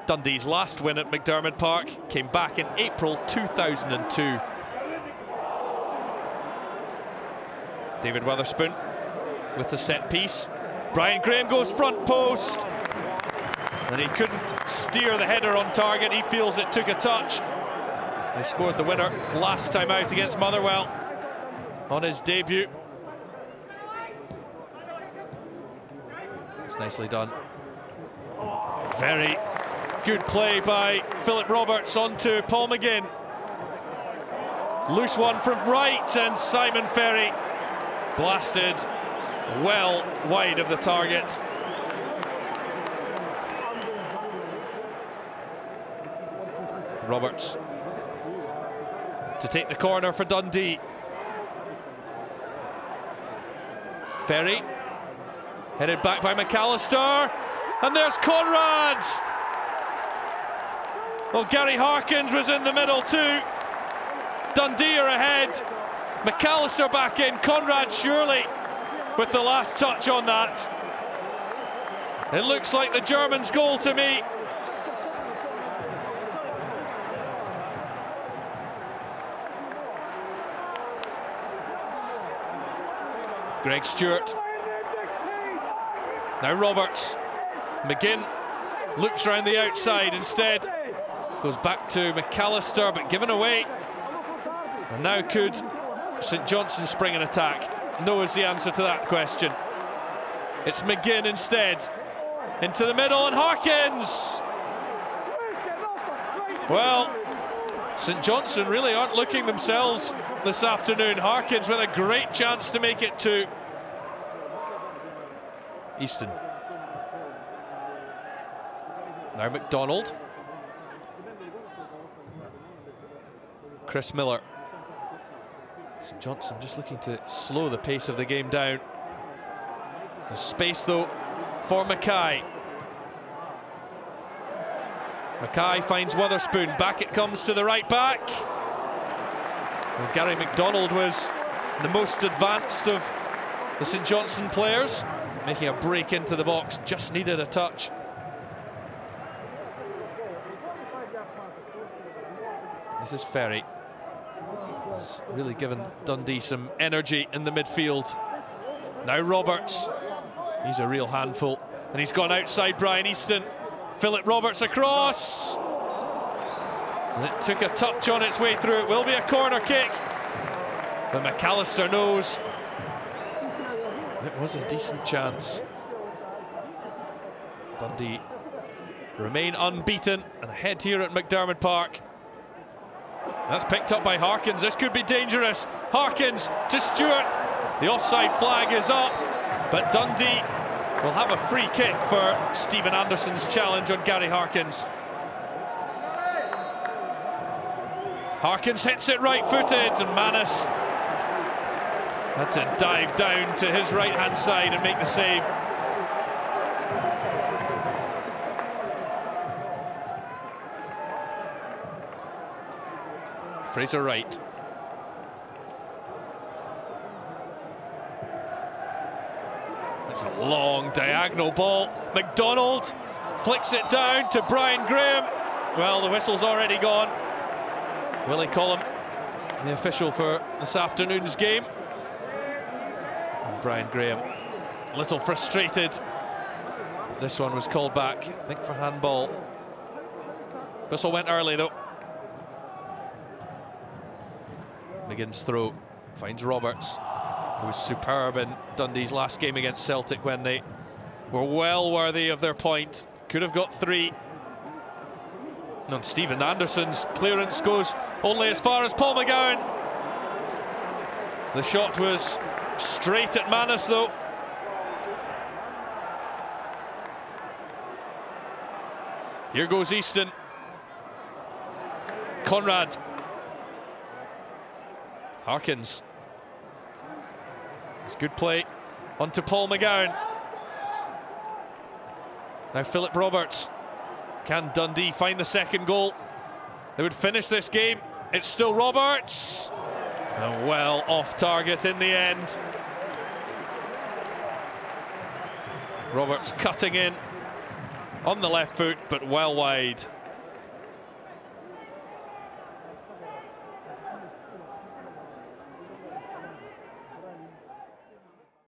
Dundee's last win at McDiarmid Park came back in April 2002. David Witherspoon with the set piece. Brian Graham goes front post. And he couldn't steer the header on target. He feels it took a touch. He scored the winner last time out against Motherwell on his debut. It's nicely done. Very good play by Philip Roberts onto Paul McGinn. Loose one from right, and Simon Ferry blasted well wide of the target. Roberts to take the corner for Dundee. Ferry headed back by McAllister, and there's Conrad. Well, Gary Harkins was in the middle too. Dundee are ahead. McAllister back in. Conrad surely with the last touch on that. It looks like the Germans' goal to me. Greg Stewart. Now Roberts. McGinn loops around the outside instead. Goes back to McAllister, but given away. And now could St Johnstone spring an attack? No is the answer to that question. It's McGinn instead. Into the middle, and Harkins! Well, St Johnstone really aren't looking themselves this afternoon. Harkins with a great chance to make it to Easton. Now McDonald. Chris Miller. St Johnstone just looking to slow the pace of the game down. There's space though for Mackay. Mackay finds Witherspoon. Back it comes to the right back. Well, Gary McDonald was the most advanced of the St Johnstone players, making a break into the box. Just needed a touch. This is Ferry. He's really given Dundee some energy in the midfield. Now Roberts. He's a real handful. And he's gone outside Brian Easton. Philip Roberts across. And it took a touch on its way through. It will be a corner kick. But McAllister knows it was a decent chance. Dundee remain unbeaten and ahead here at McDiarmid Park. That's picked up by Harkins. This could be dangerous. Harkins to Stewart. The offside flag is up, but Dundee will have a free kick for Stephen Anderson's challenge on Gary Harkins. Harkins hits it right-footed, and Manus had to dive down to his right-hand side and make the save. Fraser Wright. It's a long diagonal ball. McDonald flicks it down to Brian Graham. Well, the whistle's already gone. Willie Collum, the official for this afternoon's game. And Brian Graham, a little frustrated. This one was called back, I think, for handball. Whistle went early, though. McGinn's throw finds Roberts, who was superb in Dundee's last game against Celtic when they were well worthy of their point. Could have got 3. And Stephen Anderson's clearance goes only as far as Paul McGowan. The shot was straight at Manus, though. Here goes Easton. Conrad. Harkins. It's good play onto Paul McGowan. Now Philip Roberts. Can Dundee find the second goal? They would finish this game. It's still Roberts. And well off target in the end. Roberts cutting in On the left foot, but well wide.